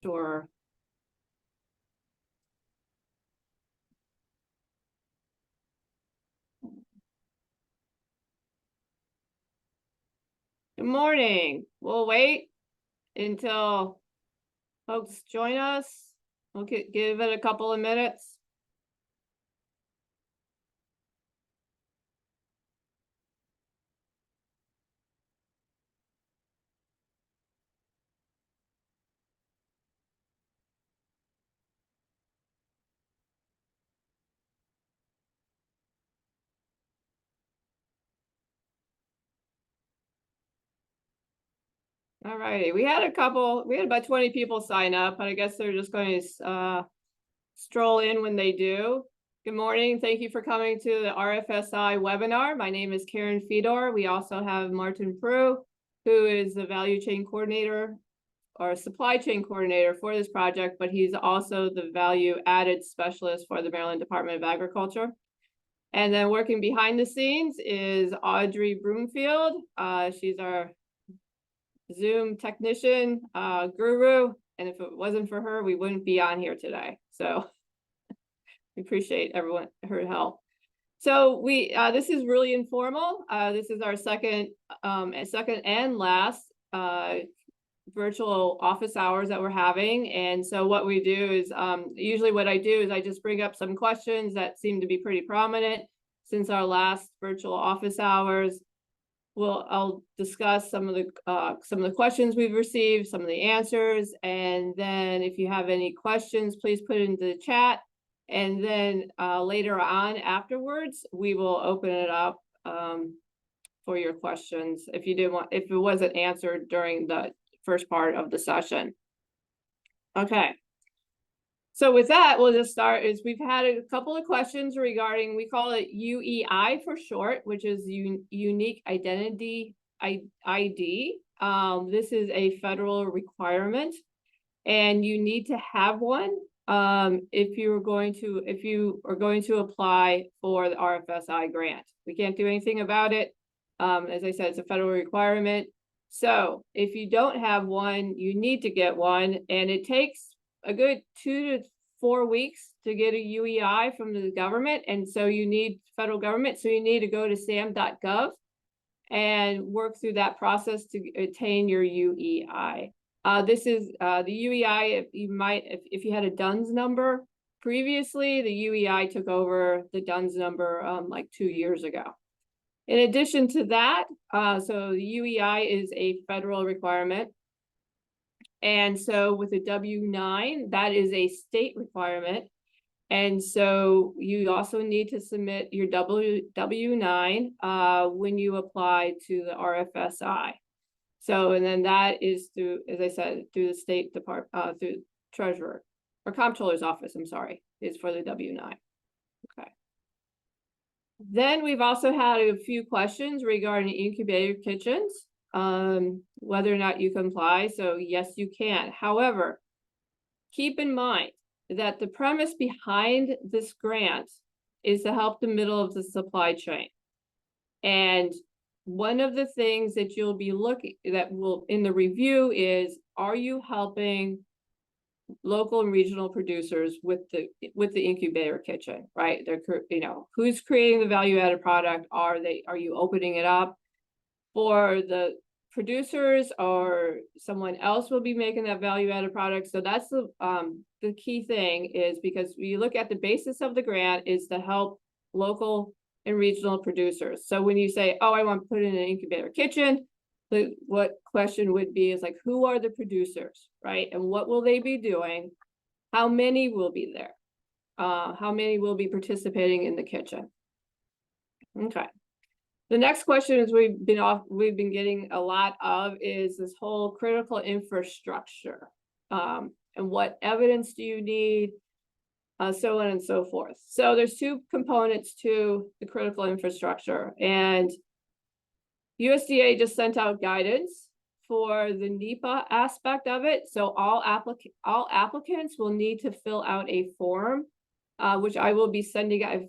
Sure. Good morning. We'll wait until folks join us. We'll give it a couple of minutes. All righty, we had about 20 people sign up, but I guess they're just going to stroll in when they do. Good morning. Thank you for coming to the RFSI webinar. My name is Karen Fedor. We also have Martin Prue, who is the value chain coordinator or supply chain coordinator for this project, but he's also the value added specialist for the Maryland Department of Agriculture. And then working behind the scenes is Audrey Broomfield. She's our Zoom technician guru, and if it wasn't for her, we wouldn't be on here today. So we appreciate her help. So this is really informal. This is our second and last virtual office hours that we're having. And so what we do is usually what I do is I just bring up some questions that seem to be pretty prominent since our last virtual office hours. I'll discuss some of the questions we've received, some of the answers, and then if you have any questions, please put it into the chat. And then later on afterwards, we will open it up for your questions if it wasn't answered during the first part of the session. Okay. So with that, we'll just start. We've had a couple of questions regarding, we call it UEI for short, which is Unique Identity ID. This is a federal requirement, and you need to have one if you are going to apply for the RFSI grant. We can't do anything about it. As I said, it's a federal requirement. So if you don't have one, you need to get one, and it takes a good 2 to 4 weeks to get a UEI from the government. And so you need federal government. So you need to go to sam.gov and work through that process to attain your UEI. This is the UEI. If you had a DUNS number previously, the UEI took over the DUNS number like 2 years ago. In addition to that, so the UEI is a federal requirement. And so with a W-9, that is a state requirement. And so you also need to submit your W-9 when you apply to the RFSI. So, and then that is through, as I said, through the State Department, through Treasurer or Comptroller's Office, I'm sorry, is for the W-9. Okay. Then we've also had a few questions regarding incubator kitchens. Whether or not you comply. So yes, you can. However, keep in mind that the premise behind this grant is to help the middle of the supply chain. And one of the things that you'll be in the review is, are you helping local and regional producers with the incubator kitchen, right? Who's creating the value added product? Are you opening it up for the producers, or someone else will be making that value added product? So that's the key thing, is because we look at the basis of the grant is to help local and regional producers. So when you say, oh, I want to put in an incubator kitchen, what question would be is like, who are the producers, right? And what will they be doing? How many will be there? How many will be participating in the kitchen? Okay. The next question is we've been getting a lot of is this whole critical infrastructure, and what evidence do you need, so on and so forth. So there's two components to the critical infrastructure, and USDA just sent out guidance for the NEPA aspect of it. So all applicants will need to fill out a form, which I will be sending out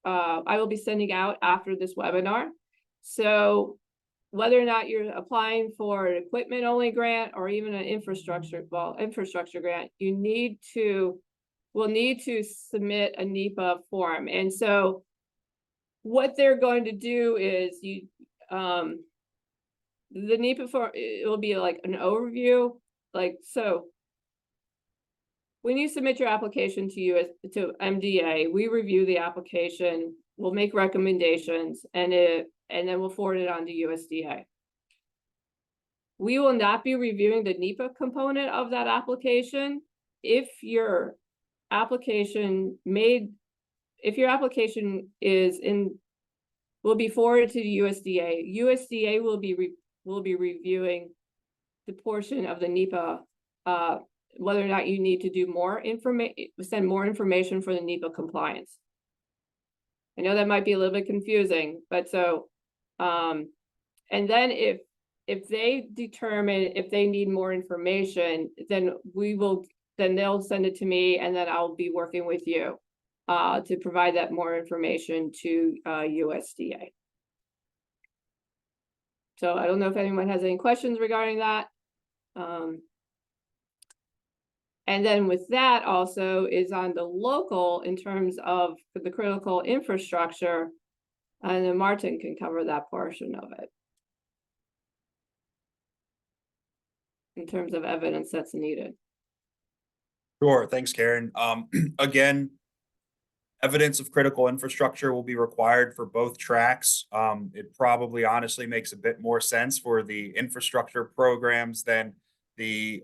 I will be sending out after this webinar. So whether or not you're applying for an equipment only grant or even an infrastructure grant, will need to submit a NEPA form. And so what they're going to do is the NEPA form, it will be like an overview, so when you submit your application to MDA, we review the application, we'll make recommendations, and then we'll forward it on to USDA. We will not be reviewing the NEPA component of that application. If your application will be forwarded to the USDA. USDA will be reviewing the portion of the NEPA, whether or not you need to do send more information for the NEPA compliance. I know that might be a little bit confusing, but so, and then if they determine if they need more information, then they'll send it to me, and then I'll be working with you to provide that more information to USDA. So I don't know if anyone has any questions regarding that. And then with that also is on the local in terms of the critical infrastructure, and then Martin can cover that portion of it in terms of evidence that's needed. Sure, thanks, Karen. Again, evidence of critical infrastructure will be required for both tracks. It probably honestly makes a bit more sense for the infrastructure programs than the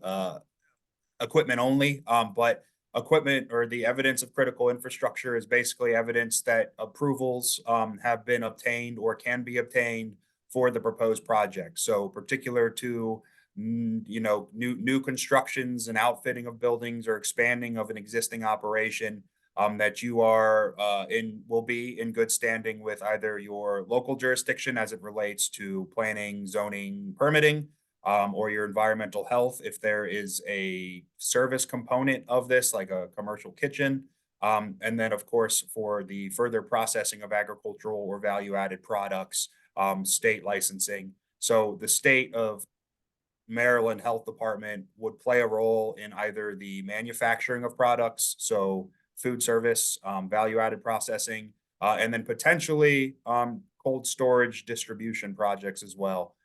equipment only, but equipment or the evidence of critical infrastructure is basically evidence that approvals have been obtained or can be obtained for the proposed project. So particular to new constructions and outfitting of buildings or expanding of an existing operation, that you are will be in good standing with either your local jurisdiction as it relates to planning, zoning, permitting, or your environmental health if there is a service component of this, like a commercial kitchen. And then, of course, for the further processing of agricultural or value-added products, state licensing. So the state of Maryland Health Department would play a role in either the manufacturing of products, so food service, value-added processing, and then potentially cold storage distribution projects as well.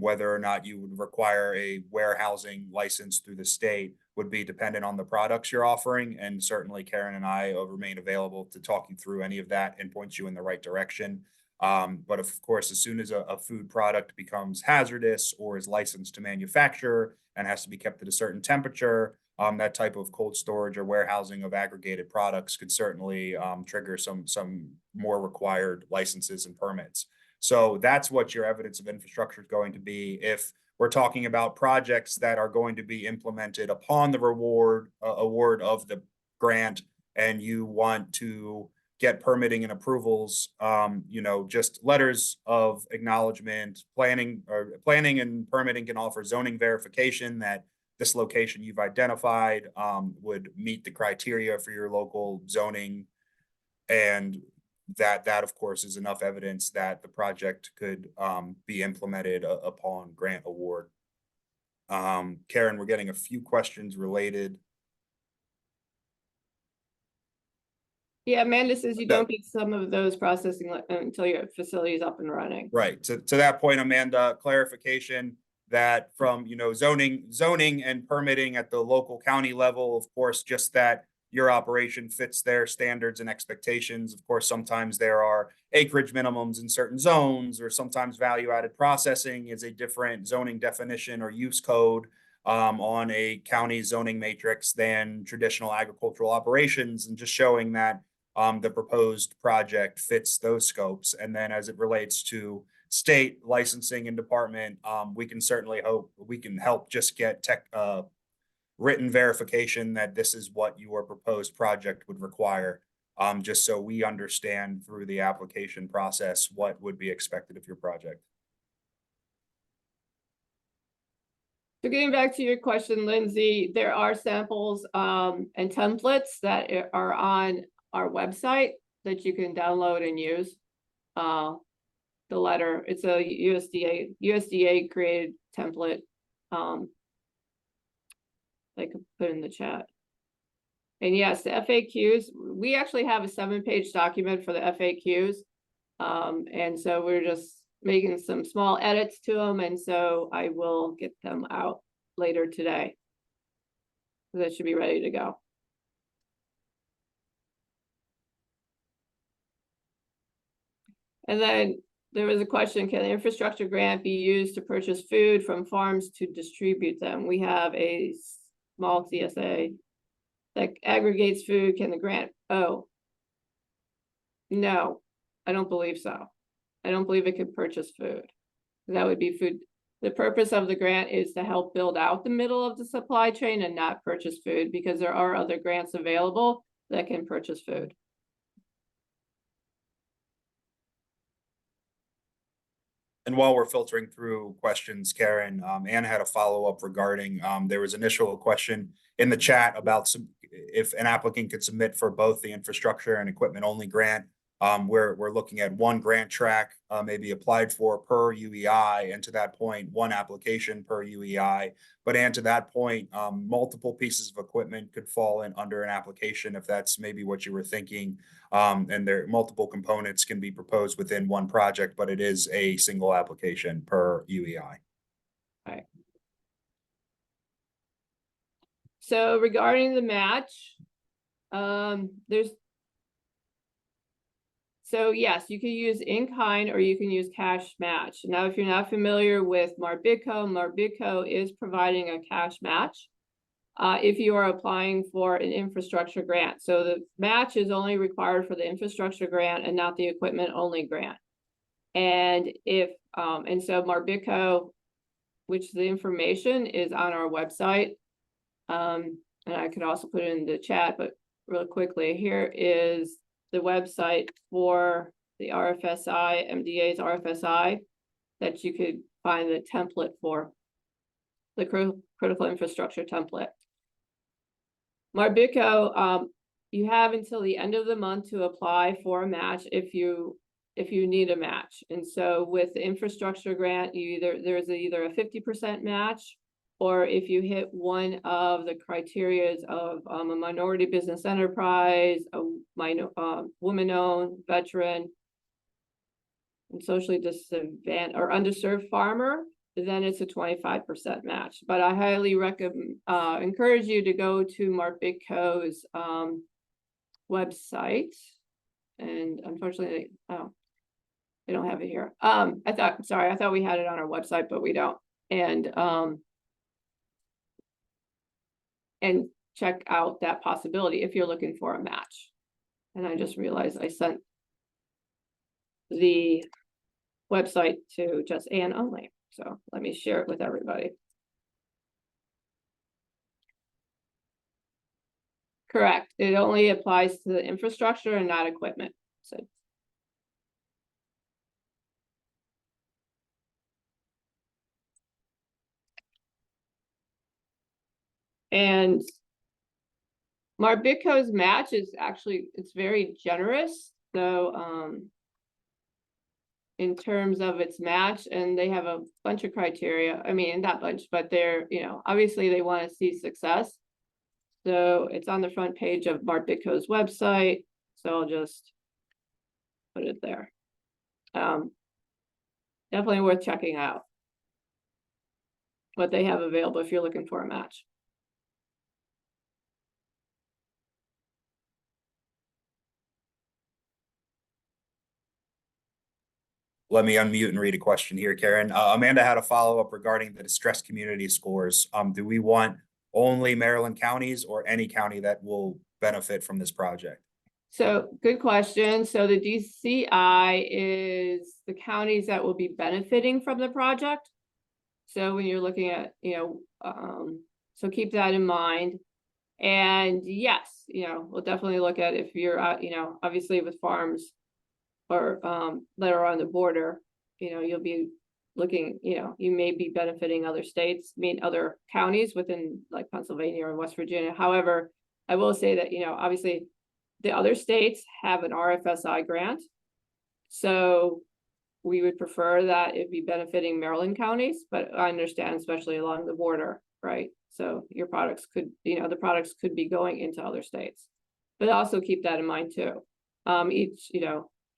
Whether or not you would require a warehousing license through the state would be dependent on the products you're offering. And certainly Karen and I remain available to talk you through any of that and point you in the right direction. But of course, as soon as a food product becomes hazardous or is licensed to manufacture and has to be kept at a certain temperature, that type of cold storage or warehousing of aggregated products could certainly trigger some more required licenses and permits. So that's what your evidence of infrastructure is going to be. If we're talking about projects that are going to be implemented upon the award of the grant, and you want to get permitting and approvals, just letters of acknowledgement, planning and permitting can offer zoning verification that this location you've identified would meet the criteria for your local zoning, and that of course is enough evidence that the project could be implemented upon grant award. Karen, we're getting a few questions related. Yeah, Amanda says you don't get some of those processing until your facility is up and running. Right. To that point, Amanda, clarification that from zoning and permitting at the local county level, of course, just that your operation fits their standards and expectations. Of course, sometimes there are acreage minimums in certain zones, or sometimes value-added processing is a different zoning definition or use code on a county zoning matrix than traditional agricultural operations, and just showing that the proposed project fits those scopes. And then as it relates to state licensing and department, we can certainly hope we can help just get written verification that this is what your proposed project would require, just so we understand through the application process what would be expected of your project. So getting back to your question, Lindsay, there are samples and templates that are on our website that you can download and use. the letter. It's a USDA created template. I could put in the chat. And yes, the FAQs, we actually have a 7-page document for the FAQs. And so we're just making some small edits to them. And so I will get them out later today. That should be ready to go. And then there was a question, can the infrastructure grant be used to purchase food from farms to distribute them? We have a small CSA that aggregates food. Can the grant? Oh, no, I don't believe so. I don't believe it could purchase food. That would be food. The purpose of the grant is to help build out the middle of the supply chain and not purchase food, because there are other grants available that can purchase food. And while we're filtering through questions, Karen, Ann had a follow-up regarding, there was initial question in the chat about if an applicant could submit for both the infrastructure and equipment only grant. We're looking at one grant track, maybe applied for per UEI, and to that point, one application per UEI. But and to that point, multiple pieces of equipment could fall in under an application if that's maybe what you were thinking. And there multiple components can be proposed within one project, but it is a single application per UEI. Right. So regarding the match, so yes, you can use in-kind or you can use cash match. Now, if you're not familiar with Marbidco is providing a cash match if you are applying for an infrastructure grant. So the match is only required for the infrastructure grant and not the equipment only grant. And if and so Marbidco, which the information is on our website, and I could also put it in the chat, but real quickly, here is the website for the RFSI, MDA's RFSI, that you could find the template for the critical infrastructure template. Marbidco, you have until the end of the month to apply for a match if you need a match. And so with the infrastructure grant, there's either a 50% match, or if you hit one of the criterias of a minority business enterprise, a woman-owned, veteran, and socially disadvantaged or underserved farmer, then it's a 25% match. But I highly encourage you to go to Marbidco's website. And unfortunately, they don't have it here. I thought we had it on our website, but we don't. And check out that possibility if you're looking for a match. And I just realized I sent the website to just Ann only. So let me share it with everybody. Correct. It only applies to the infrastructure and not equipment. So. And Marbidco's match is actually, it's very generous. So in terms of its match, and they have a bunch of criteria. I mean, not bunch, but they're, obviously they want to see success. So it's on the front page of Marbidco's website. So I'll just put it there. Definitely worth checking out what they have available if you're looking for a match. Let me unmute and read a question here, Karen. Amanda had a follow-up regarding the distressed community scores. Do we want only Maryland counties or any county that will benefit from this project? So good question. So the DCI is the counties that will be benefiting from the project. So when you're looking at, so keep that in mind. And yes, we'll definitely look at if you're, obviously with farms or that are on the border, you'll be looking, you may be benefiting other states, other counties within like Pennsylvania or West Virginia. However, I will say that, obviously the other states have an RFSI grant. So we would prefer that it be benefiting Maryland counties, but I understand, especially along the border, right? So your products could, the products could be going into other states. But also keep that in mind too. Each,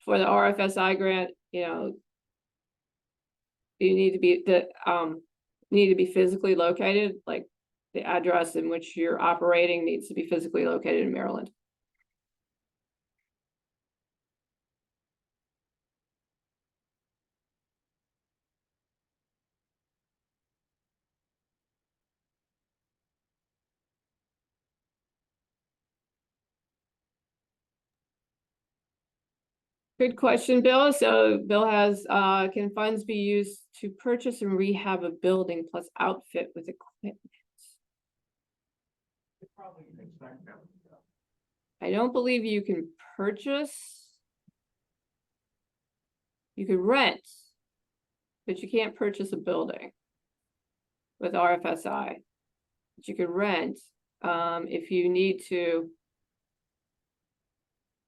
for the RFSI grant, you need to be physically located, like the address in which you're operating needs to be physically located in Maryland. Good question, Bill. So Bill has, can funds be used to purchase and rehab a building plus outfit with equipment? I don't believe you can purchase. You could rent, but you can't purchase a building with RFSI. But you could rent, if you need to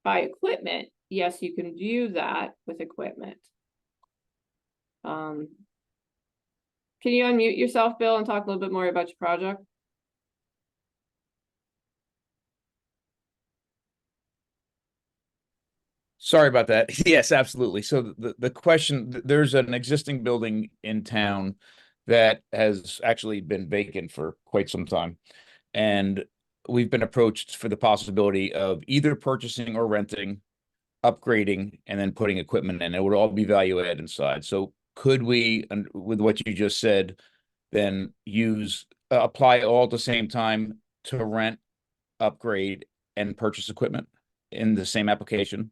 buy equipment. Yes, you can do that with equipment. Can you unmute yourself, Bill, and talk a little bit more about your project? Sorry about that. Yes, absolutely. So the question, there's an existing building in town that has actually been vacant for quite some time. And we've been approached for the possibility of either purchasing or renting, upgrading, and then putting equipment in. It would all be value add inside. So could we, with what you just said, then apply all at the same time to rent, upgrade, and purchase equipment in the same application?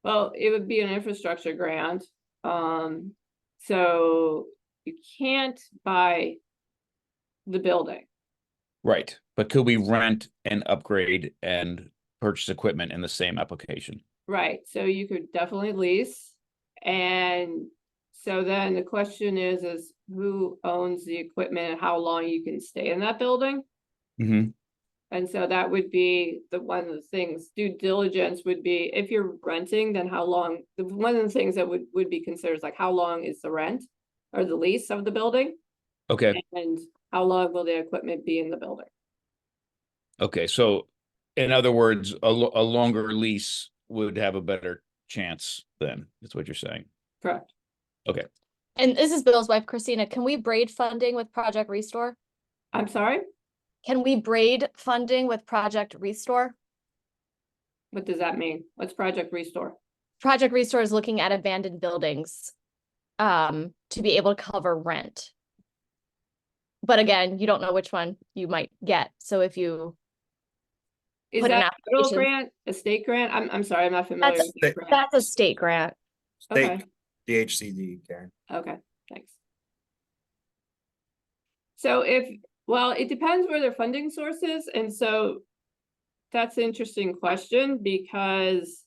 Well, it would be an infrastructure grant. So you can't buy the building. Right. But could we rent and upgrade and purchase equipment in the same application? Right. So you could definitely lease. And so then the question is who owns the equipment and how long you can stay in that building? Mm-hmm. And so that would be one of the things. Due diligence would be, if you're renting, then how long, one of the things that would be considered is like, how long is the rent or the lease of the building? Okay. And how long will the equipment be in the building? Okay. So in other words, a longer lease would have a better chance then, is what you're saying. Correct. Okay. And this is Bill's wife, Christina. Can we braid funding with Project Restore? I'm sorry? Can we braid funding with Project Restore? What does that mean? What's Project Restore? Project Restore is looking at abandoned buildings to be able to cover rent. But again, you don't know which one you might get. So if you Is put an that a federal application, grant, a state grant? I'm sorry, I'm not familiar That's- with that grant. that's a state grant. State Okay. DHCD, Karen. Okay, thanks. So well, it depends where their funding source is, and so that's an interesting question, because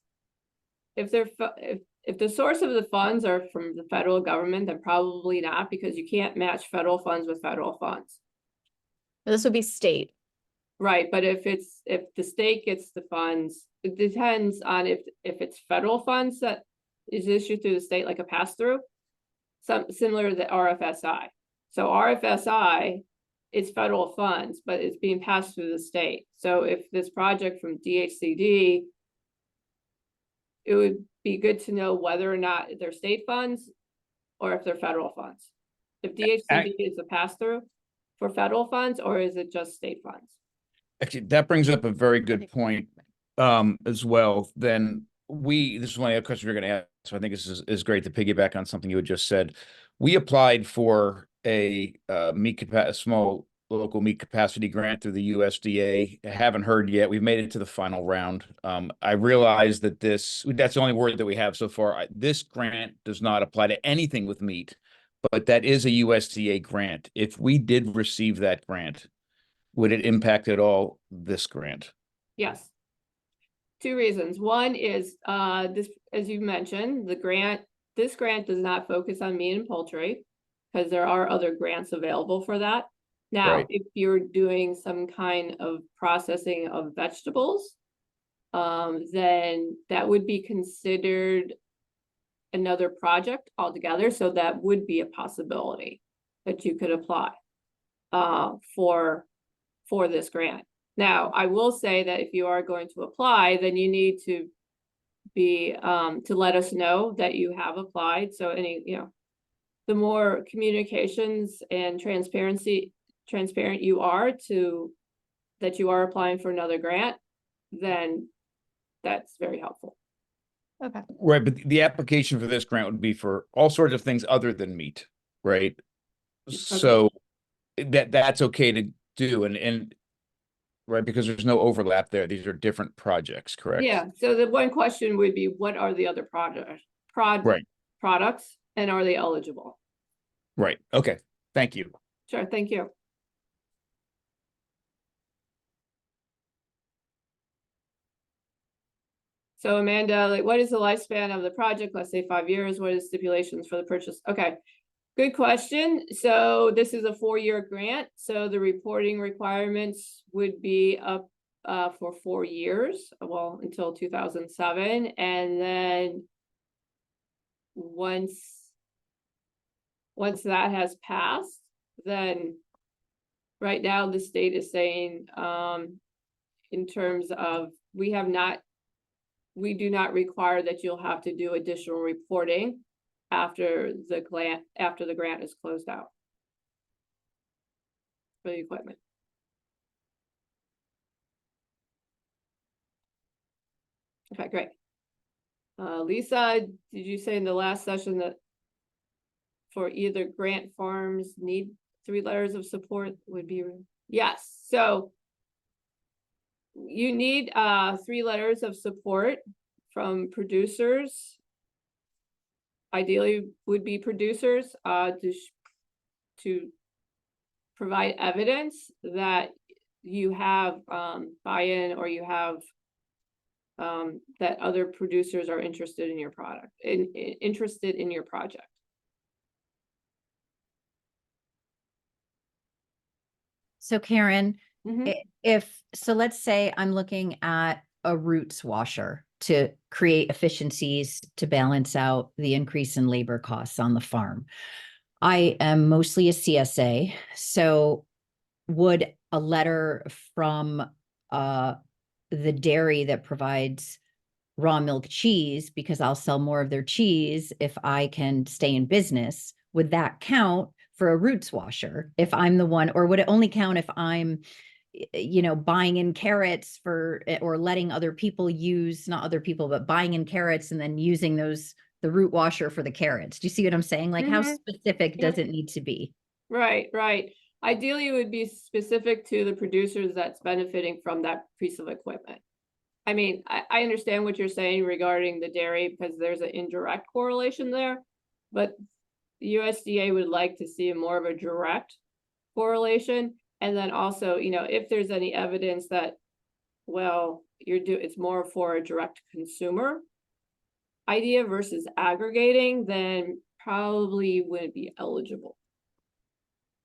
if the source of the funds are from the federal government, then probably not, because you can't match federal funds with federal funds. This would be state. Right, but if the state gets the funds, it depends on if it's federal funds that is issued through the state, like a pass-through, similar to the RFSI. So RFSI is federal funds, but it's being passed through the state. So if this project from DHCD, it would be good to know whether or not they're state funds or if they're federal funds. If DHCD is a pass-through for federal funds, or is it just state funds? Actually, that brings up a very good point as well. Then this is one of the questions we're going to ask. So I think this is great to piggyback on something you had just said. We applied for a small local meat capacity grant through the USDA. I haven't heard yet. We've made it to the final round. I realize that that's the only word that we have so far. This grant does not apply to anything with meat, but that is a USDA grant. If we did receive that grant, would it impact at all this grant? Yes. Two reasons. One is this, as you mentioned, this grant does not focus on meat and poultry, because there are other grants available for that. Now, Right. if you're doing some kind of processing of vegetables, then that would be considered another project altogether, so that would be a possibility that you could apply for this grant. Now, I will say that if you are going to apply, then you need to be to let us know that you have applied. So any, the more communications and transparent you are to that you are applying for another grant, then that's very helpful. Okay. Right, but the application for this grant would be for all sorts of things other than meat, right? So that's okay to do, and right, because there's no overlap there. These are different projects, correct? Yeah, so the one question would be, what are the other Right. products, and are they eligible? Right. Okay. Thank you. Sure, thank you. So Amanda, like, what is the lifespan of the project? Let's say 5 years. What is stipulations for the purchase? Okay, good question. So this is a 4-year grant. So the reporting requirements would be up for 4 years, well, until 2007. And then once that has passed, then right now the state is saying, in terms of, we do not require that you'll have to do additional reporting after the grant is closed out for the equipment. Okay, great. Lisa, did you say in the last session that for either grant forms need 3 letters of support would be? Yes, so you need 3 letters of support from producers. Ideally would be producers to provide evidence that you have buy-in, or you have that other producers are interested in your product, interested in your project. So Karen, Mhm. so let's say I'm looking at a roots washer to create efficiencies to balance out the increase in labor costs on the farm. I am mostly a CSA, so would a letter from the dairy that provides raw milk cheese, because I'll sell more of their cheese if I can stay in business, would that count for a roots washer if I'm the one, or would it only count if I'm, buying in carrots or letting other people use, not other people, but buying in carrots and then using the root washer for the carrots? Do you see what I'm saying? Like, how specific does it need to be? Right. Ideally, it would be specific to the producers that's benefiting from that piece of equipment. I mean, I understand what you're saying regarding the dairy, because there's an indirect correlation there, but USDA would like to see more of a direct correlation. And then also, if there's any evidence that, well, it's more for a direct consumer idea versus aggregating, then probably wouldn't be eligible.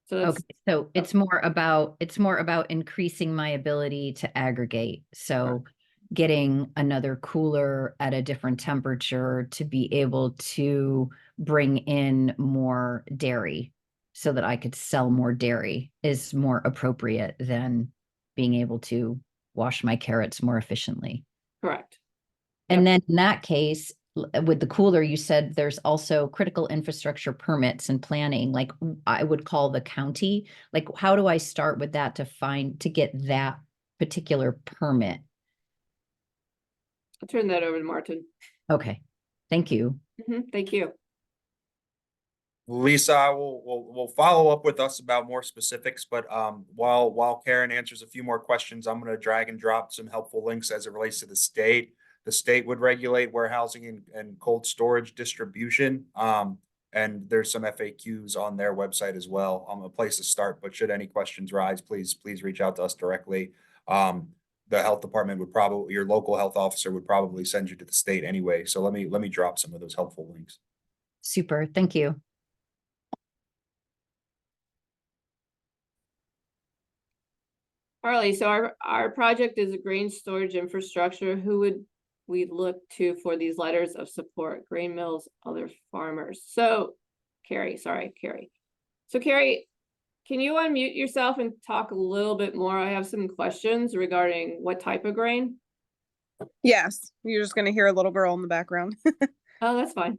So that's, Okay, so it's more about increasing my ability to aggregate. So getting another cooler at a different temperature to be able to bring in more dairy so that I could sell more dairy is more appropriate than being able to wash my carrots more efficiently. correct. And then in that case, with the cooler, you said there's also critical infrastructure permits and planning, like I would call the county. Like, how do I start with that to get that particular permit? I'll turn that over to Martin. Okay, thank you. Thank you. Lisa, we'll follow up with us about more specifics, but while Karen answers a few more questions, I'm going to drag and drop some helpful links as it relates to the state. The state would regulate warehousing and cold storage distribution. And there's some FAQs on their website as well. A place to start, but should any questions rise, please reach out to us directly. The health department your local health officer would probably send you to the state anyway. So let me drop some of those helpful links. Super, thank you. Harley, so our project is a grain storage infrastructure. Who we look to for these letters of support, grain mills, other farmers. So Carrie, sorry, Carrie. So Carrie, can you unmute yourself and talk a little bit more? I have some questions regarding what type of grain. Yes, you're just gonna hear a little girl in the background. Oh, that's fine.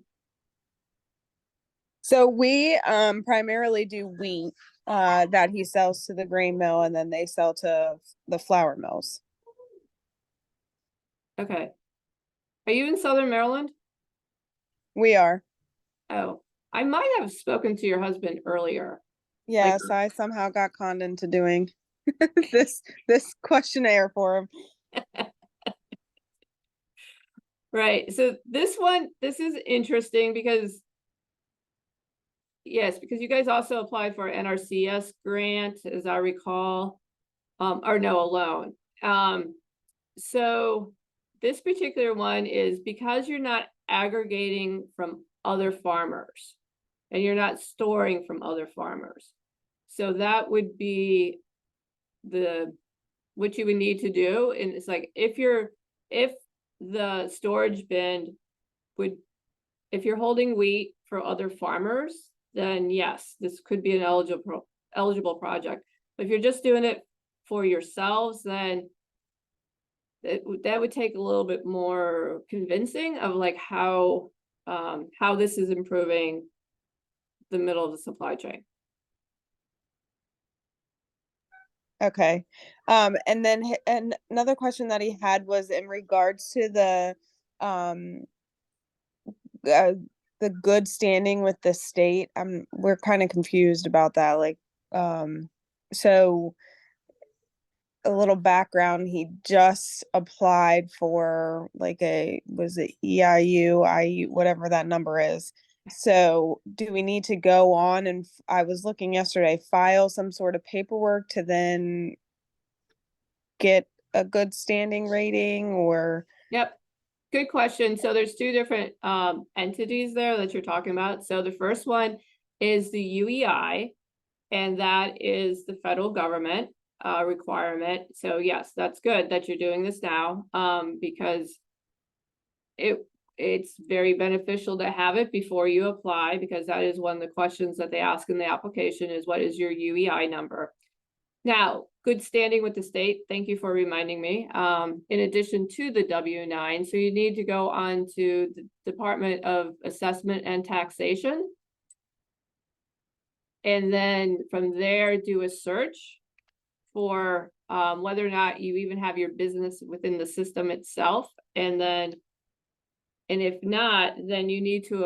So we primarily do wheat that he sells to the grain mill, and then they sell to the flour mills. Okay. Are you in Southern Maryland? We are. Oh, I might have spoken to your husband earlier. Yes, I somehow got conned into doing this questionnaire for him. Right. So this is interesting because yes, because you guys also applied for NRCS grant, as I recall, or no, a loan. So this particular one is because you're not aggregating from other farmers and you're not storing from other farmers. So that would be what you would need to do. And it's like, if the storage bin if you're holding wheat for other farmers, then yes, this could be an eligible project. But if you're just doing it for yourselves, then that would take a little bit more convincing of like how this is improving the middle of the supply chain. Okay. And then and another question that he had was in regards to uh, the good standing with the state. We're kind of confused about that. Like, so a little background, he just applied for like was it EIU, IU, whatever that number is. So do we need to go on and I was looking yesterday, file some sort of paperwork to then get a good standing rating or? Yep. Good question. So there's two different entities there that you're talking about. So the first one is the UEI, and that is the federal government requirement. So yes, that's good that you're doing this now, because it's very beneficial to have it before you apply, because that is one of the questions that they ask in the application is what is your UEI number? Now, good standing with the state. Thank you for reminding me. In addition to the W-9, so you need to go on to the Department of Assessment and Taxation. And then from there, do a search for whether or not you even have your business within the system itself. And if not, then you need to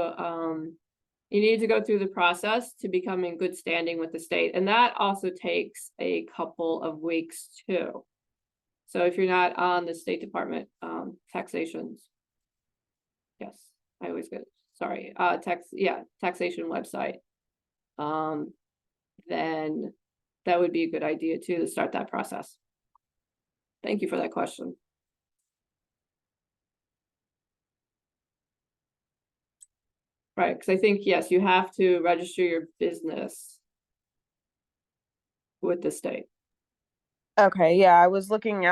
go through the process to become in good standing with the state. And that also takes a couple of weeks too. So if you're not on the State Department taxation website, then that would be a good idea too, to start that process. Thank you for that question. Right, because I think, yes, you have to register your business with the state. Okay, yeah, I was looking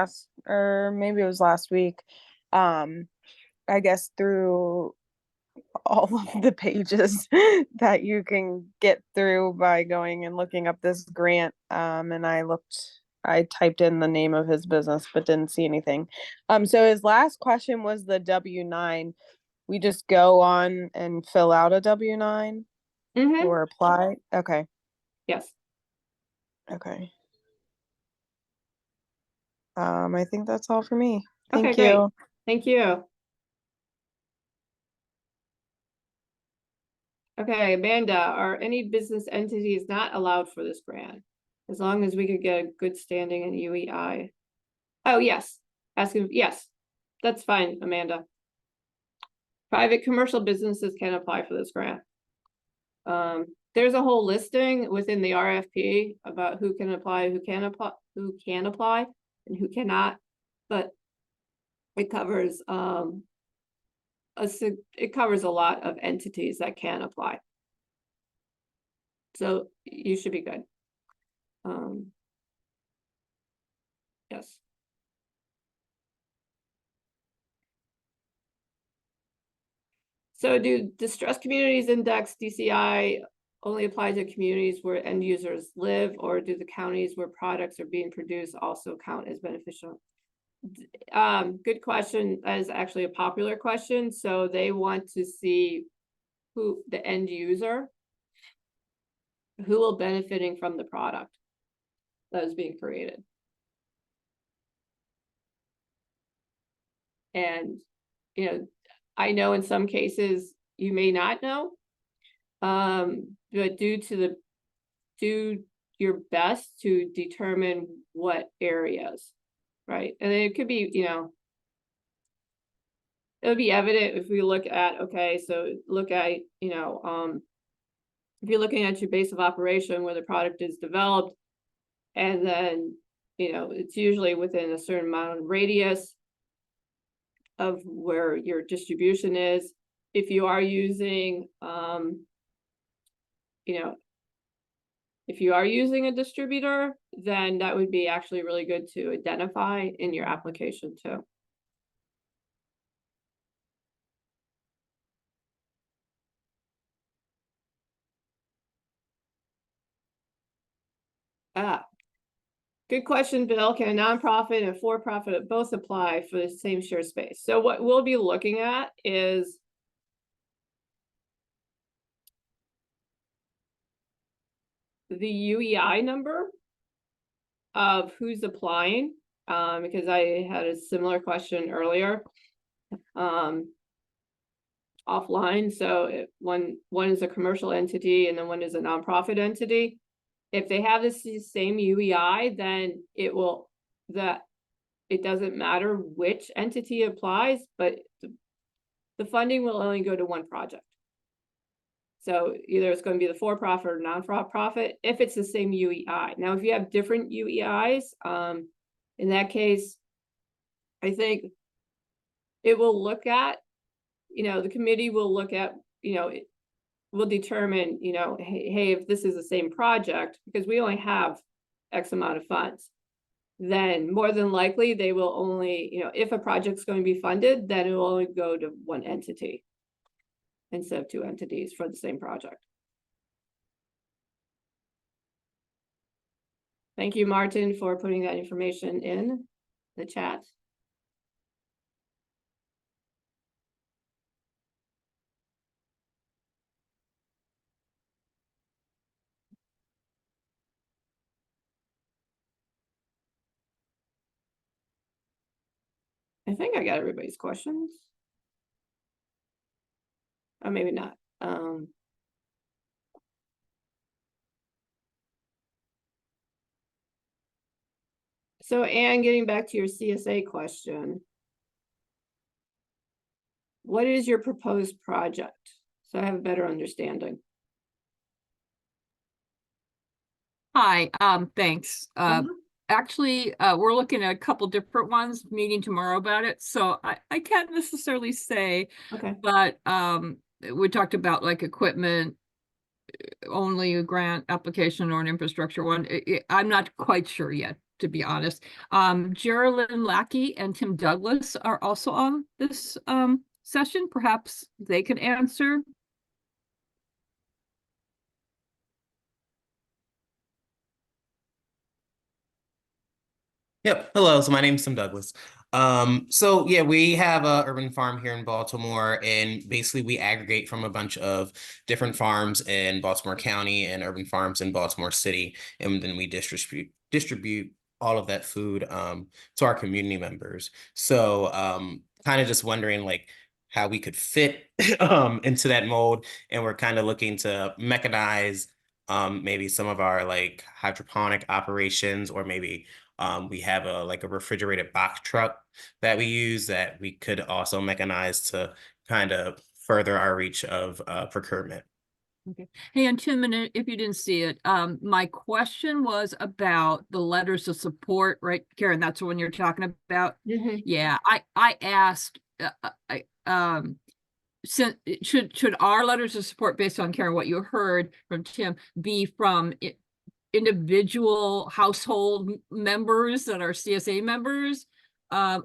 or maybe it was last week. I guess through all of the pages that you can get through by going and looking up this grant. And I typed in the name of his business, but didn't see anything. So his last question was the W-9. We just go on and fill out a W-9 or apply? Okay. Yes. Okay. I think that's all for me. Thank Okay, great. you. Thank you. Okay, Amanda, are any business entities not allowed for this grant? As long as we could get a good standing in UEI. Oh, yes. Yes, that's fine, Amanda. Private commercial businesses can apply for this grant. There's a whole listing within the RFP about who can apply, who can apply, and who cannot. But it covers it covers a lot of entities that can apply. So you should be good. Yes. So do distressed communities index DCI only apply to communities where end users live, or do the counties where products are being produced also count as beneficial? Good question. That is actually a popular question. So they want to see who the end user, who will benefiting from the product that is being created. And, you know, I know in some cases you may not know, but do your best to determine what areas, right? And it could be, you know, it'll be evident if we look at, okay, so look at, you know, if you're looking at your base of operation where the product is developed, and then, you know, it's usually within a certain amount of radius of where your distribution is. If you are using, you know, if you are using a distributor, then that would be actually really good to identify in your application too. Good question, Bill. Can a nonprofit and a for-profit both apply for the same shared space? So what we'll be looking at is the UEI number of who's applying, because I had a similar question earlier offline. So one is a commercial entity and then one is a nonprofit entity. If they have this same UEI, then it doesn't matter which entity applies, but the funding will only go to one project. So either it's going to be the for-profit or non-for-profit if it's the same UEI. Now, if you have different UEIs, in that case, I think it will look at, you know, the committee will look at, you know, we'll determine, you know, hey, if this is the same project, because we only have X amount of funds, then more than likely they will only, you know, if a project's going to be funded, then it will only go to one entity instead of two entities for the same project. Thank you, Martin, for putting that information in the chat. I think I got everybody's questions. Or maybe not. So Anne, getting back to your CSA question. What is your proposed project? So I have a better understanding. Hi, thanks. Actually, we're looking at a couple different ones, meeting tomorrow about it. So I can't necessarily say, Okay. but we talked about like equipment, only a grant application or an infrastructure one. I'm not quite sure yet, to be honest. Geraldine Lackey and Tim Douglas are also on this session. Perhaps they can answer. Yep. Hello. So my name's Tim Douglas. So yeah, we have a urban farm here in Baltimore, and basically we aggregate from a bunch of different farms in Baltimore County and urban farms in Baltimore City, and then we distribute all of that food to our community members. So kind of just wondering like how we could fit into that mold, and we're kind of looking to mechanize maybe some of our like hydroponic operations, or maybe we have a refrigerated box truck that we use that we could also mechanize to kind of further our reach of procurement. Okay. Hey, and Tim, and if you didn't see it, my question was about the letters of support, right, Karen? That's the one you're talking about. Mm-hmm. Yeah, I asked, should our letters of support, based on Karen, what you heard from Tim, be from individual household members that are CSA members,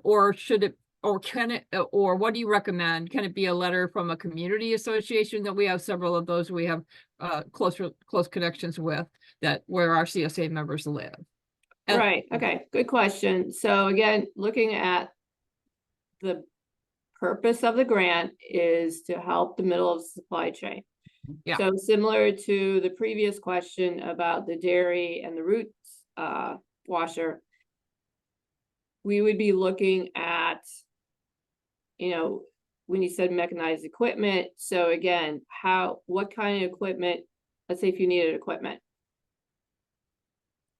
or should it or can it, or what do you recommend? Can it be a letter from a community association? That we have several of those we have close connections with, that where our CSA members live. And- Right, okay, good question. So again, looking at the purpose of the grant is to help the middle of the supply chain. Yeah. So similar to the previous question about the dairy and the roots washer, we would be looking at, you know, when you said mechanized equipment. So again, what kind of equipment, let's say if you needed equipment,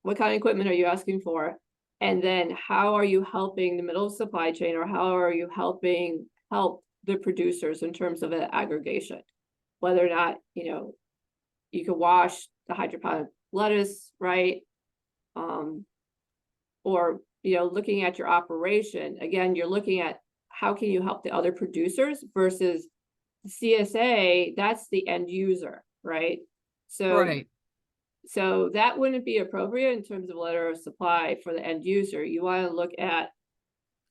what kind of equipment are you asking for? And then how are you helping the middle supply chain, or how are you help the producers in terms of an aggregation? Whether or not, you know, you can wash the hydroponic lettuce, right? Or, you know, looking at your operation, again, you're looking at how can you help the other producers versus the CSA, that's the end user, right? So Right. So that wouldn't be appropriate in terms of letter of supply for the end user. You want to look at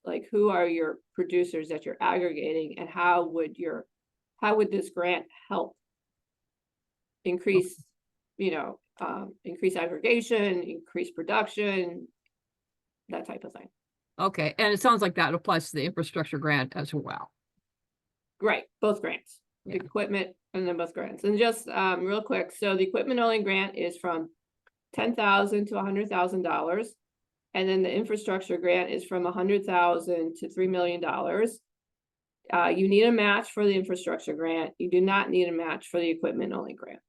like who are your producers that you're aggregating, and how would this grant help increase, you know, increase aggregation, increase production, that type of thing. Okay, and it sounds like that applies to the infrastructure grant as well. Right, both grants, the Yeah. equipment and then both grants. And just real quick, so the equipment only grant is from $10,000 to $100,000. And then the infrastructure grant is from $100,000 to $3 million. You need a match for the infrastructure grant. You do not need a match for the equipment only grant.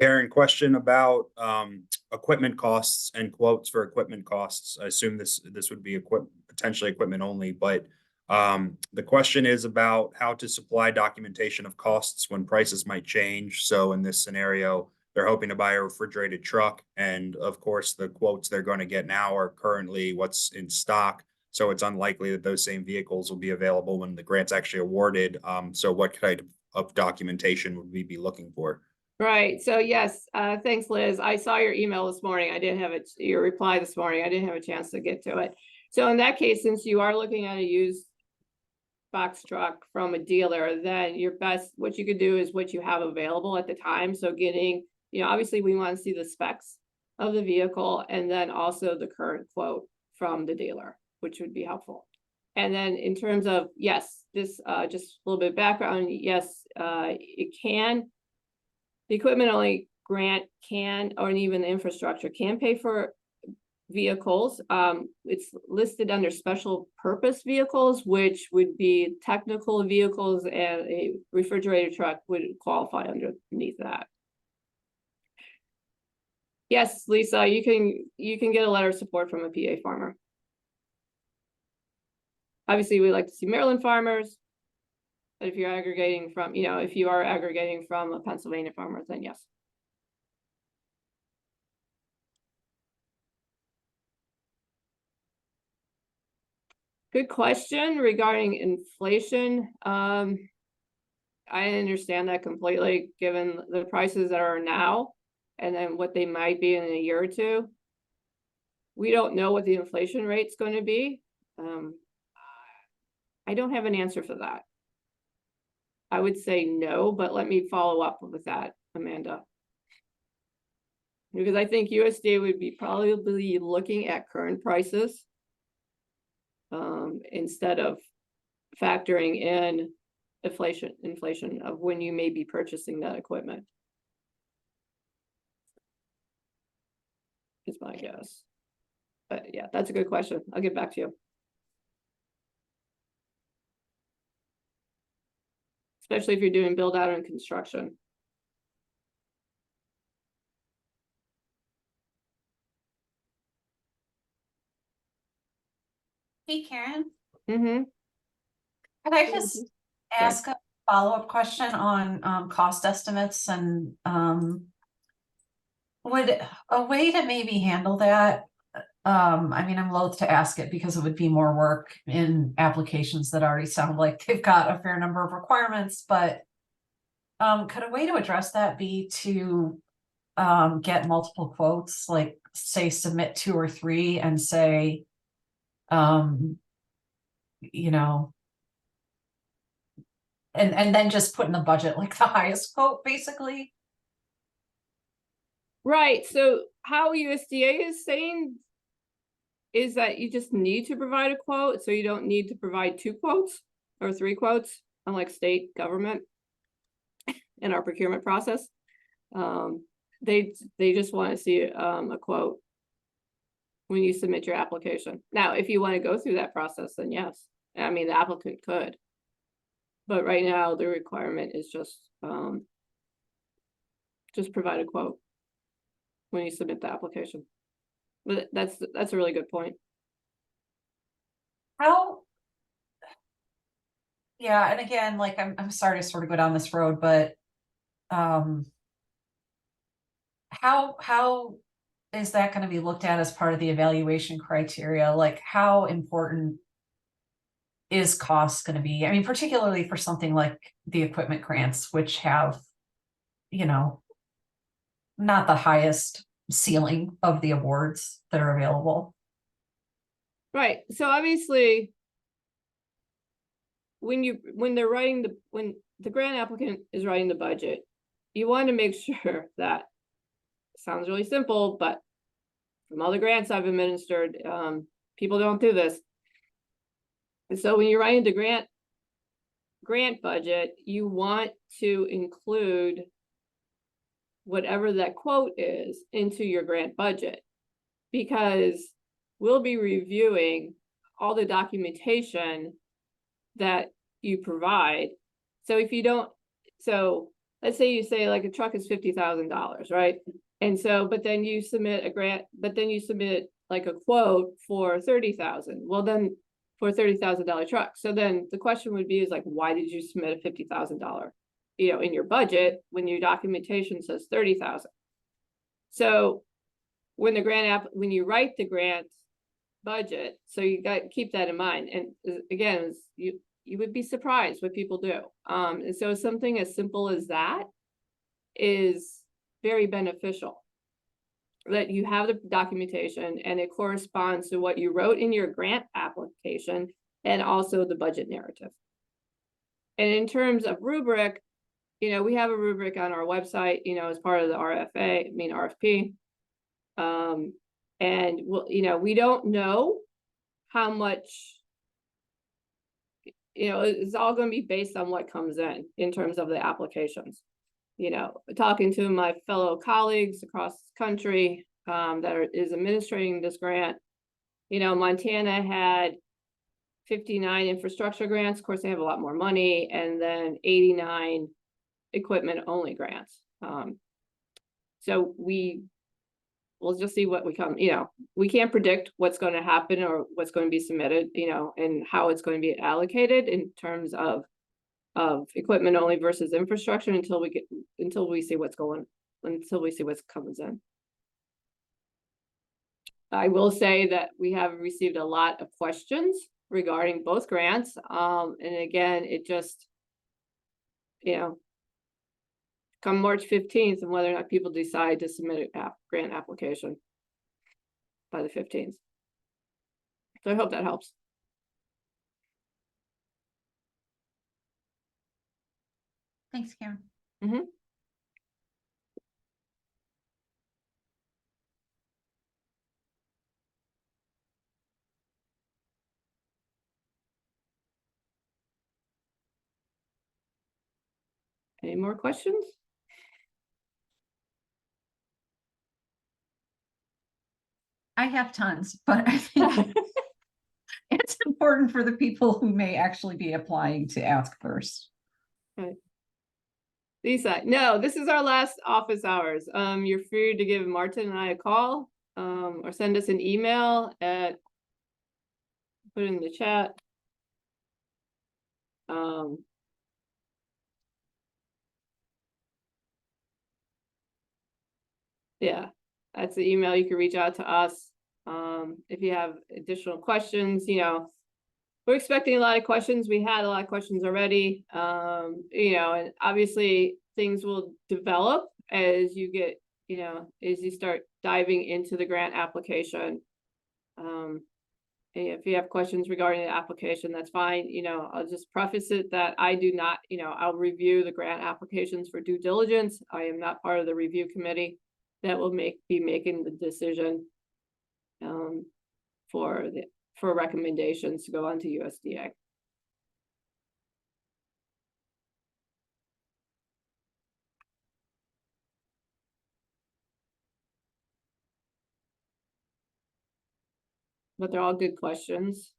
Aaron, question about equipment costs and quotes for equipment costs. I assume this would be potentially equipment only, but the question is about how to supply documentation of costs when prices might change. So in this scenario, they're hoping to buy a refrigerated truck, and of course, the quotes they're going to get now are currently what's in stock. So it's unlikely that those same vehicles will be available when the grant's actually awarded. So what kind of documentation would we be looking for? Right, so yes, thanks, Liz. I saw your email this morning. I didn't have your reply this morning. I didn't have a chance to get to it. So in that case, since you are looking at a used box truck from a dealer, then what you could do is what you have available at the time. So getting, you know, obviously we want to see the specs of the vehicle, and then also the current quote from the dealer, which would be helpful. And then in terms of, yes, this just a little bit of background, yes, it can. The equipment only grant can, or even the infrastructure can pay for vehicles. It's listed under special purpose vehicles, which would be technical vehicles, and a refrigerator truck would qualify underneath that. Yes, Lisa, you can get a letter of support from a PA farmer. Obviously, we like to see Maryland farmers. But if you're aggregating from, you know, if you are aggregating from a Pennsylvania farmer, then yes. Good question regarding inflation. I understand that completely, given the prices that are now and then what they might be in a year or two. We don't know what the inflation rate's going to be. I don't have an answer for that. I would say no, but let me follow up with that, Amanda. Because I think USDA would be probably looking at current prices instead of factoring in inflation of when you may be purchasing that equipment. Is my guess. But yeah, that's a good question. I'll get back to you. Especially if you're doing build out and construction. Hey, Karen, Mm-hmm. could I just ask a follow-up question on cost estimates, and would a way to maybe handle that I mean, I'm loath to ask it because it would be more work in applications that already sound like they've got a fair number of requirements, but could a way to address that be to get multiple quotes, like say submit 2 or 3 and say, you know, and then just put in the budget like the highest quote, basically? Right, so how USDA is saying is that you just need to provide a quote, so you don't need to provide 2 quotes or 3 quotes, unlike state government in our procurement process. They just want to see a quote when you submit your application. Now, if you want to go through that process, then yes, I mean, the applicant could. But right now, the requirement is just provide a quote when you submit the application. But that's a really good point. How? Yeah, and again, like I'm sorry to sort of go down this road, but how is that going to be looked at as part of the evaluation criteria? Like how important is cost going to be? I mean, particularly for something like the equipment grants, which have, you know, not the highest ceiling of the awards that are available. Right, so obviously, when the grant applicant is writing the budget, you want to make sure that, sounds really simple, but from all the grants I've administered, people don't do this. And so when you're writing the grant budget, you want to include whatever that quote is into your grant budget, because we'll be reviewing all the documentation that you provide. So if you don't, so let's say you say like a truck is $50,000, right? And so, but then you submit a grant, but then you submit like a quote for 30,000. Well, then for a $30,000 truck. So then the question would be is like, why did you submit a $50,000, in your budget when your documentation says 30,000? So when when you write the grant budget, so you got to keep that in mind. And again, you would be surprised what people do. And so something as simple as that is very beneficial, that you have the documentation and it corresponds to what you wrote in your grant application and also the budget narrative. And in terms of rubric, we have a rubric on our website, as part of the RFP. And we don't know how much, it's all going to be based on what comes in terms of the applications. Talking to my fellow colleagues across the country that is administrating this grant, Montana had 59 infrastructure grants. Of course, they have a lot more money, and then 89 equipment only grants. So we'll just see what we come, we can't predict what's going to happen or what's going to be submitted, and how it's going to be allocated in terms of equipment only versus infrastructure until we see what's comes in. I will say that we have received a lot of questions regarding both grants. And again, it just, come March 15th and whether or not people decide to submit a grant application by the 15th. So I hope that helps. Thanks, Karen. Mm-hmm. Any more questions? I have tons, but I think it's important for the people who may actually be applying to ask first. Right. Lisa, no, this is our last office hours. You're free to give Martin and I a call, or send us an email at, put it in the chat. Yeah, that's the email. You can reach out to us. If you have additional questions, we're expecting a lot of questions. We had a lot of questions already. And obviously things will develop as you get, as you start diving into the grant application. And if you have questions regarding the application, that's fine. I'll just preface it that I do not, I'll review the grant applications for due diligence. I am not part of the review committee that will be making the decision for recommendations to go on to USDA. But they're all good questions.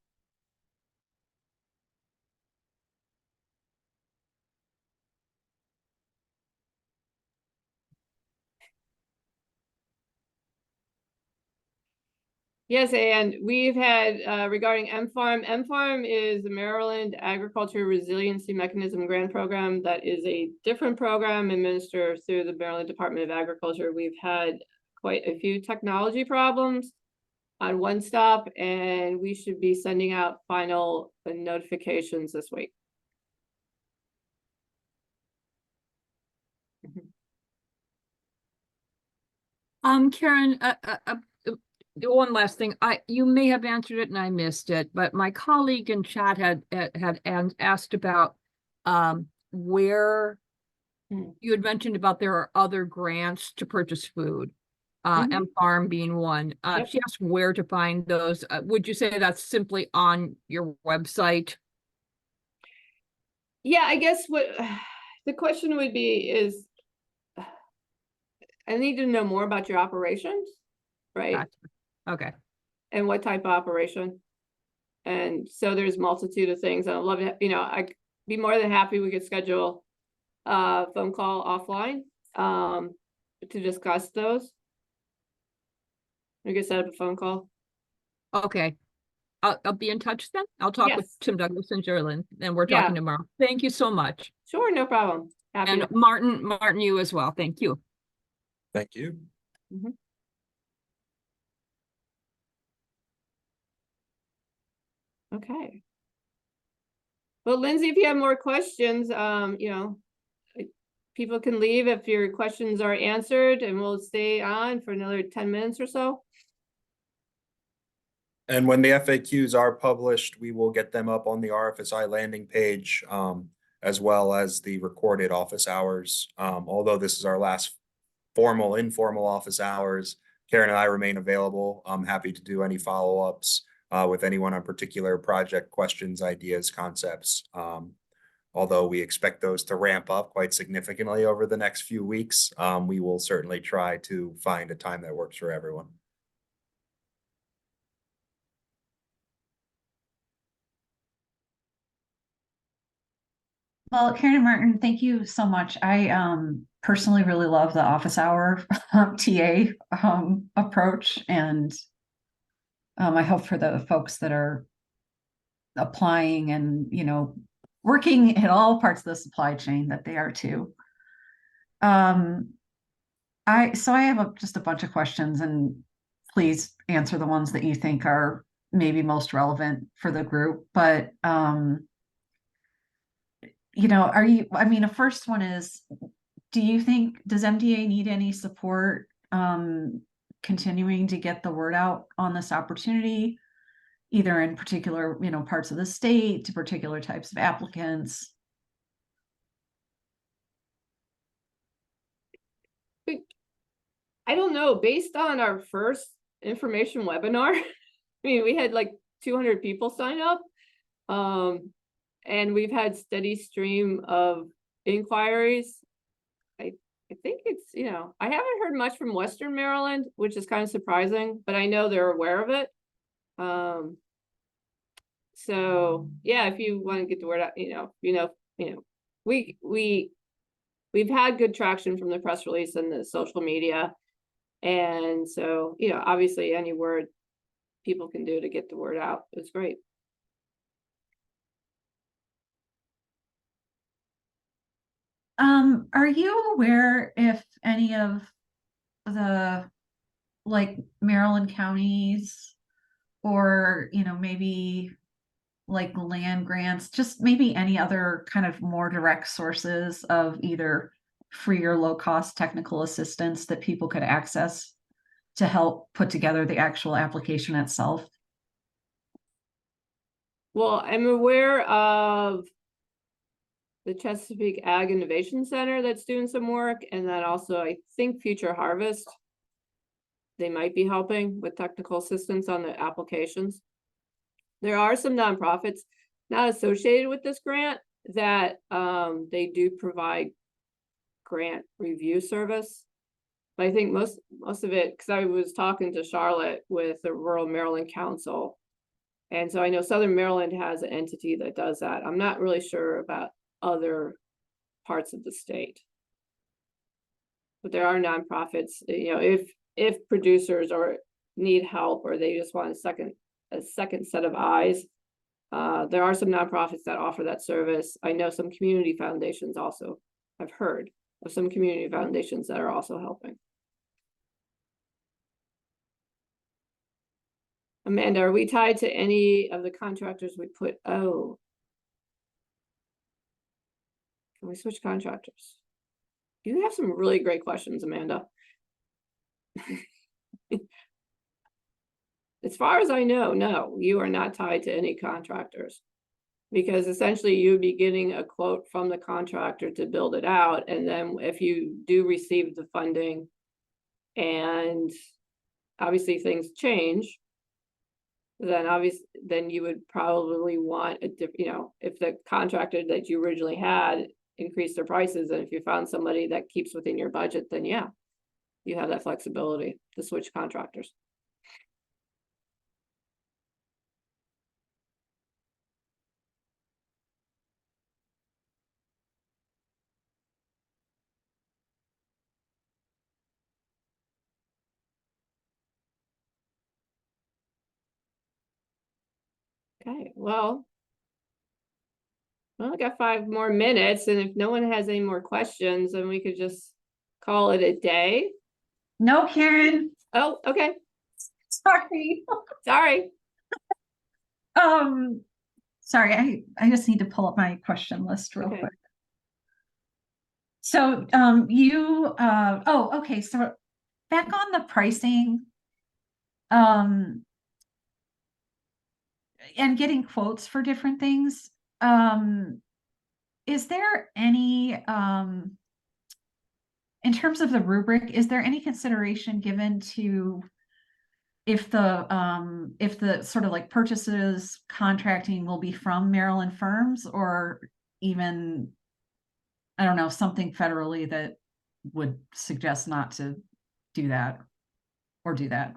Yes, and we've had regarding M-Farm. M-Farm is the Maryland Agriculture Resiliency Mechanism Grant Program. That is a different program administered through the Maryland Department of Agriculture. We've had quite a few technology problems on One Stop, and we should be sending out final notifications this week. Karen, one last thing. You may have answered it and I missed it, but my colleague in chat had asked about where you had mentioned about there are other grants to purchase food. M-Farm being one. Yep. She asked where to find those. Would you say that's simply on your website? Yeah, I guess what the question would be is, I need to know more about your operations, right? Gotcha. Okay. And what type of operation. And so there's multitude of things. I'd love to, I'd be more than happy we could schedule a phone call offline to discuss those. We could set up a phone call. Okay. I'll be in touch then. I'll talk with Yes. Tim Douglas and Geraldine, and we're Yeah. talking tomorrow. Thank you so much. Sure, no problem. Happy And to. Martin, you as well. Thank you. Thank you. Okay. Well, Lindsay, if you have more questions, people can leave if your questions are answered, and we'll stay on for another 10 minutes or so. And when the FAQs are published, we will get them up on the RFSI landing page, as well as the recorded office hours. Although this is our last informal office hours, Karen and I remain available. I'm happy to do any follow-ups with anyone on particular project questions, ideas, concepts. Although we expect those to ramp up quite significantly over the next few weeks, we will certainly try to find a time that works for everyone. Well, Karen and Martin, thank you so much. I personally really love the office hour TA approach, and I hope for the folks that are applying and working in all parts of the supply chain that they are too. I have just a bunch of questions, and please answer the ones that you think are maybe most relevant for the group. But the first one is, does MDA need any support continuing to get the word out on this opportunity, either in particular, parts of the state, to particular types of applicants? I don't know, based on our first information webinar, we had like 200 people sign up. And we've had steady stream of inquiries. I think it's, I haven't heard much from Western Maryland, which is kind of surprising, but I know they're aware of it. So yeah, if you want to get the word out, we've had good traction from the press release and the social media. And so, obviously any word people can do to get the word out is great. Are you aware if any of the like Maryland counties or, maybe like land grants, just maybe any other kind of more direct sources of either free or low cost technical assistance that people could access to help put together the actual application itself? Well, I'm aware of the Chesapeake Ag Innovation Center that's doing some work, and then also I think Future Harvest. They might be helping with technical assistance on the applications. There are some nonprofits not associated with this grant that they do provide grant review service. But I think most of it, because I was talking to Charlotte with the Rural Maryland Council. And so I know Southern Maryland has an entity that does that. I'm not really sure about other parts of the state. But there are nonprofits, if producers need help or they just want a second set of eyes. There are some nonprofits that offer that service. I know some community foundations also. I've heard of some community foundations that are also helping. Amanda, are we tied to any of the contractors we put? Oh. Can we switch contractors? You have some really great questions, Amanda. As far as I know, no, you are not tied to any contractors. Because essentially you'd be getting a quote from the contractor to build it out. And then if you do receive the funding and obviously things change, then you would probably want a different, if the contractor that you originally had increased their prices, and if you found somebody that keeps within your budget, then yeah, you have that flexibility to switch contractors. Okay, well, I got 5 more minutes, and if no one has any more questions, then we could just call it a day. No, Karen. Oh, okay. Sorry. Sorry. Sorry, I just need to pull up my question list real Okay. quick. So, okay. So back on the pricing, and getting quotes for different things. Is there any, in terms of the rubric, is there any consideration given to if the sort of like purchases contracting will be from Maryland firms, or even, I don't know, something federally that would suggest not to do that or do that?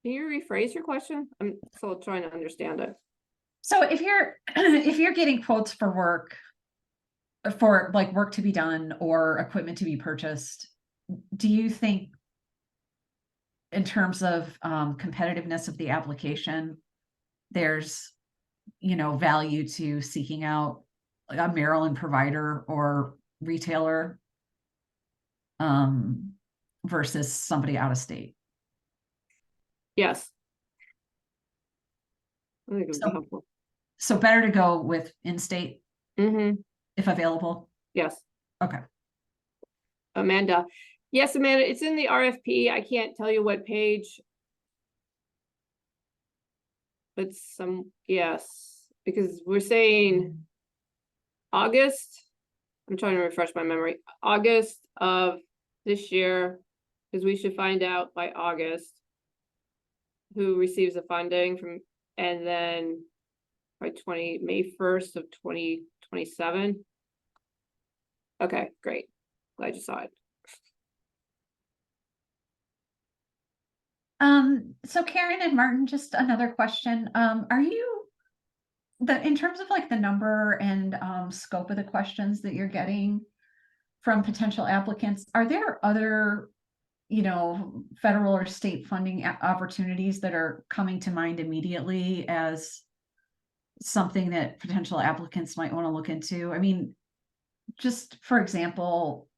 Can you rephrase your question? I'm still trying to understand it. So if you're getting quotes for work to be done or equipment to be purchased, do you think in terms of competitiveness of the application, there's value to seeking out a Maryland provider or retailer versus somebody out of state? Yes. I think it would be helpful. So better to go with in-state if available? Yes. Okay. Amanda. Yes, Amanda, it's in the RFP. I can't tell you what page. But yes, because we're saying August. I'm trying to refresh my memory. August of this year, because we should find out by August who receives the funding from, and then by May 1st of 2027. Okay, great. Glad you saw it. So Karen and Martin, just another question. Are you in terms of like the number and scope of the questions that you're getting from potential applicants, are there other, federal or state funding opportunities that are coming to mind immediately as something that potential applicants might want to look into? I mean, just for example,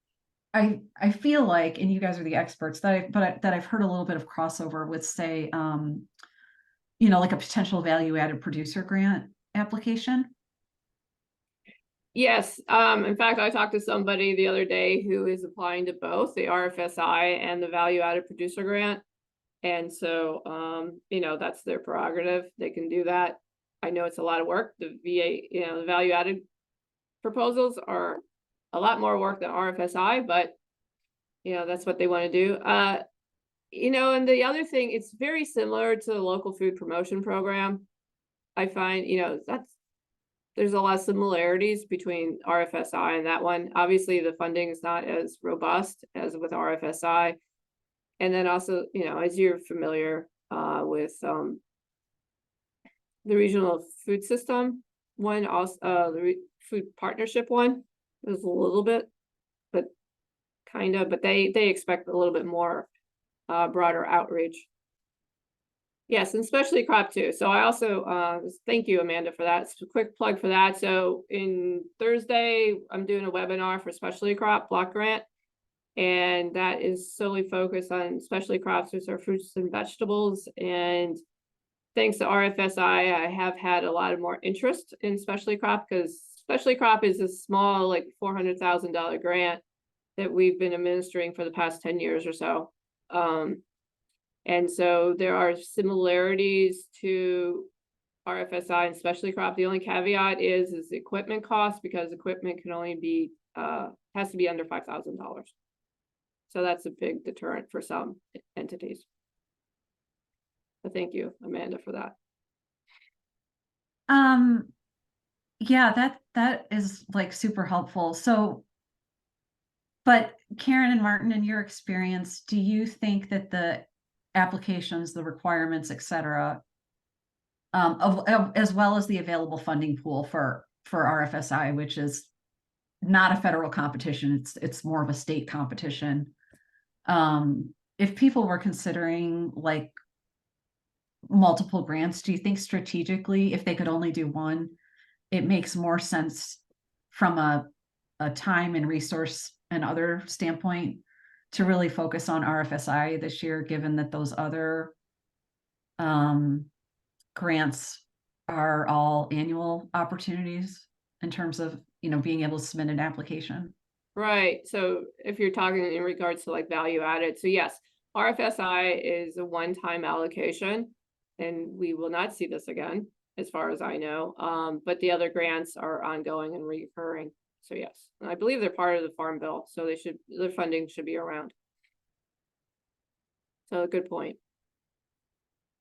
I feel like, and you guys are the experts, that I've heard a little bit of crossover with, say, like a potential value added producer grant application. Yes, in fact, I talked to somebody the other day who is applying to both the RFSI and the value added producer grant. And so, that's their prerogative. They can do that. I know it's a lot of work. The VA, the value added proposals are a lot more work than RFSI, but that's what they want to do. And the other thing, it's very similar to the local food promotion program. I find, there's a lot of similarities between RFSI and that one. Obviously, the funding is not as robust as with RFSI. And then also, as you're familiar with the regional food system one, also the food partnership one, is a little bit, but kind of, but they expect a little bit more broader outreach. Yes, and specialty crop too. So I also thank you, Amanda, for that. It's a quick plug for that. So in Thursday, I'm doing a webinar for specialty crop block grant. And that is solely focused on specialty crops, which are fruits and vegetables. And thanks to RFSI, I have had a lot of more interest in specialty crop, because specialty crop is a small, like $400,000 grant that we've been administering for the past 10 years or so. And so there are similarities to RFSI and specialty crop. The only caveat is equipment cost, because equipment can only be, has to be under $5,000. So that's a big deterrent for some entities. But thank you, Amanda, for that. Yeah, that is like super helpful. So, but Karen and Martin, in your experience, do you think that the applications, the requirements, et cetera, as well as the available funding pool for RFSI, which is not a federal competition, it's more of a state competition. If people were considering like multiple grants, do you think strategically, if they could only do one, it makes more sense from a time and resource and other standpoint to really focus on RFSI this year, given that those other grants are all annual opportunities in terms of, being able to submit an application? Right. So if you're talking in regards to like value added, so yes, RFSI is a one-time allocation, and we will not see this again, as far as I know. But the other grants are ongoing and recurring. So yes, and I believe they're part of the Farm Bill, so their funding should be around. So good point.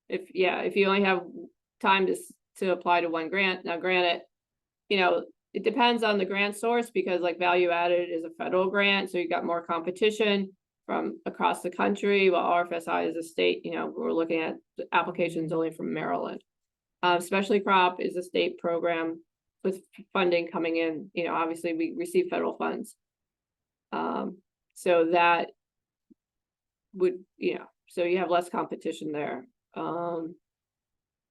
If you only have time to apply to one grant, now granted, it depends on the grant source, because like value added is a federal grant, so you got more competition from across the country, while RFSI is a state, we're looking at applications only from Maryland. Specialty crop is a state program with funding coming in, obviously we receive federal funds. So that would, so you have less competition there.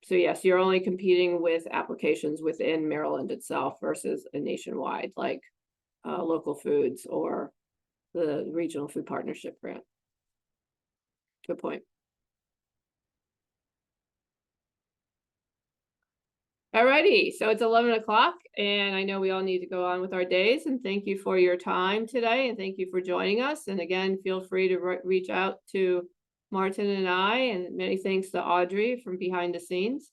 So yes, you're only competing with applications within Maryland itself versus a nationwide, like local foods or the regional food partnership grant. Good point. Alrighty, so it's 11 o'clock, and I know we all need to go on with our days, and thank you for your time today, and thank you for joining us. And again, feel free to reach out to Martin and I, and many thanks to Audrey from behind the scenes.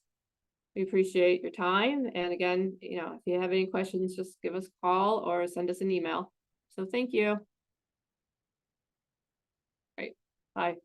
We appreciate your time. And again, if you have any questions, just give us a call or send us an email. So thank you. Right. Bye.